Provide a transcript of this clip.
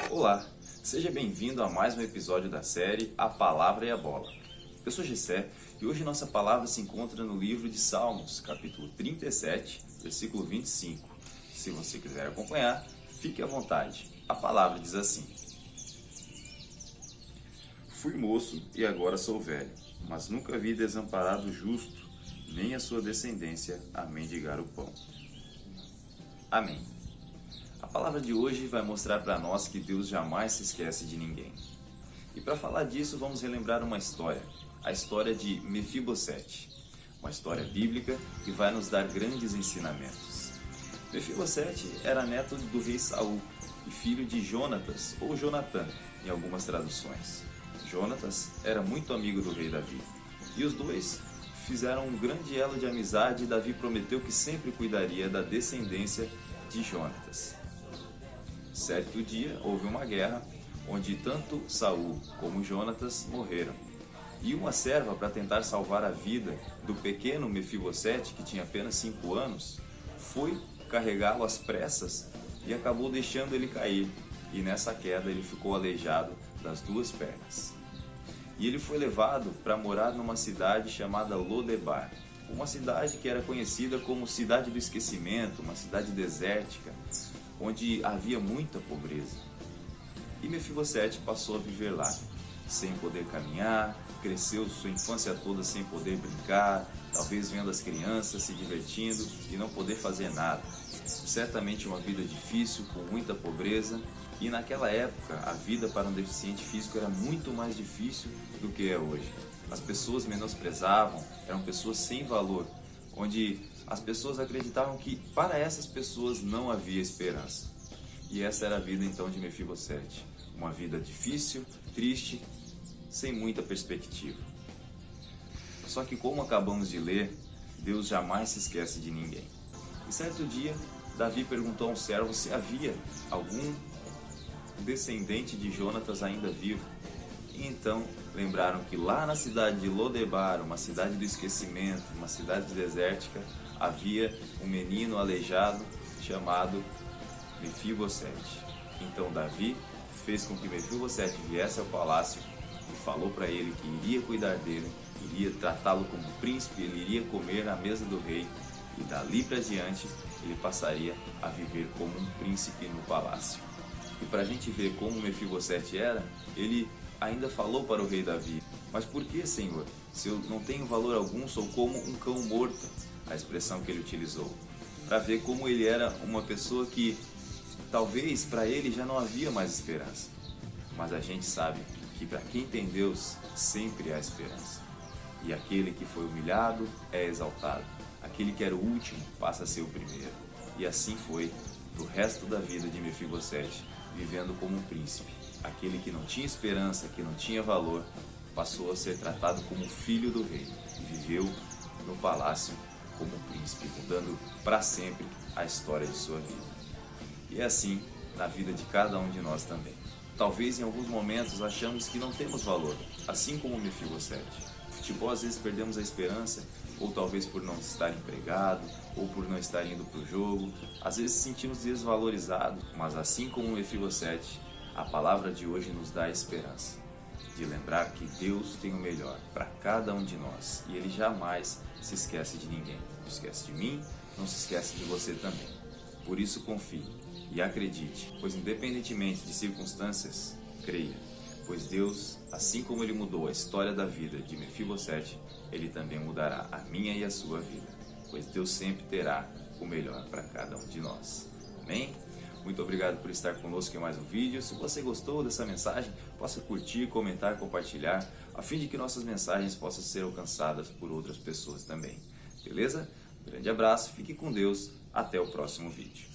Olá, seja bem-vindo a mais um episódio da série A Palavra e a Bola. Eu sou Gessé e hoje nossa palavra se encontra no livro de Salmos, capítulo 37, versículo 25. Se você quiser acompanhar, fique à vontade. A palavra diz assim: Fui moço e agora sou velho, mas nunca vi desamparado o justo, nem a sua descendência a mendigar o pão. Amém. A palavra de hoje vai mostrar para nós que Deus jamais se esquece de ninguém. E para falar disso, vamos relembrar uma história, a história de Mefibosete, uma história bíblica que vai nos dar grandes ensinamentos. Mefibosete era neto do rei Saul e filho de Jonatas, ou Jonatã, em algumas traduções. Jonatas era muito amigo do rei Davi, e os dois fizeram um grande elo de amizade e Davi prometeu que sempre cuidaria da descendência de Jonatas. Certo dia houve uma guerra onde tanto Saul como Jonatas morreram. E uma serva, para tentar salvar a vida do pequeno Mefibosete, que tinha apenas 5 anos, foi carregá-lo às pressas e acabou deixando ele cair. E nessa queda ele ficou aleijado das 2 pernas. E ele foi levado para morar numa cidade chamada Lodebar, uma cidade que era conhecida como Cidade do Esquecimento, uma cidade desértica, onde havia muita pobreza. E Mefibosete passou a viver lá, sem poder caminhar, cresceu sua infância toda sem poder brincar, talvez vendo as crianças se divertindo e não poder fazer nada. Certamente uma vida difícil, com muita pobreza, e naquela época a vida para um deficiente físico era muito mais difícil do que é hoje. As pessoas menosprezavam, eram pessoas sem valor, onde as pessoas acreditavam que para essas pessoas não havia esperança. E essa era a vida então de Mefibosete, uma vida difícil, triste, sem muita perspectiva. Só que, como acabamos de ler, Deus jamais se esquece de ninguém. E certo dia, Davi perguntou a um servo se havia algum descendente de Jonatas ainda vivo. E então lembraram que lá na cidade de Lodebar, uma cidade do esquecimento, uma cidade desértica, havia um menino aleijado chamado Mefibosete. Então Davi fez com que Mefibosete viesse ao palácio e falou para ele que iria cuidar dele, iria tratá-lo como príncipe, ele iria comer na mesa do rei e dali para diante ele passaria a viver como um príncipe no palácio. E para a gente ver como Mefibosete era, ele ainda falou para o rei Davi: Mas por que, Senhor? Se eu não tenho valor algum, sou como um cão morto. A expressão que ele utilizou. Para ver como ele era uma pessoa que talvez para ele já não havia mais esperança. Mas a gente sabe que para quem tem Deus, sempre há esperança. E aquele que foi humilhado é exaltado. Aquele que era o último passa a ser o primeiro. E assim foi pro resto da vida de Mefibosete, vivendo como um príncipe. Aquele que não tinha esperança, que não tinha valor, passou a ser tratado como filho do rei e viveu no palácio como príncipe, mudando para sempre a história de sua vida. E é assim na vida de cada um de nós também. Talvez em alguns momentos achamos que não temos valor, assim como Mefibosete. Futebol, às vezes perdemos a esperança, ou talvez por não estar empregado, ou por não estar indo para o jogo. Às vezes sentimos desvalorizados, mas assim como Mefibosete, a palavra de hoje nos dá a esperança de lembrar que Deus tem o melhor para cada um de nós e Ele jamais se esquece de ninguém. Não se esquece de mim, não se esquece de você também. Por isso confie e acredite, pois independentemente de circunstâncias, creia, pois Deus, assim como Ele mudou a história da vida de Mefibosete, Ele também mudará a minha e a sua vida, pois Deus sempre terá o melhor para cada um de nós. Amém? Muito obrigado por estar conosco em mais um vídeo. Se você gostou dessa mensagem, possa curtir, comentar, compartilhar, a fim de que nossas mensagens possam ser alcançadas por outras pessoas também. Beleza? Grande abraço, fique com Deus, até o próximo vídeo.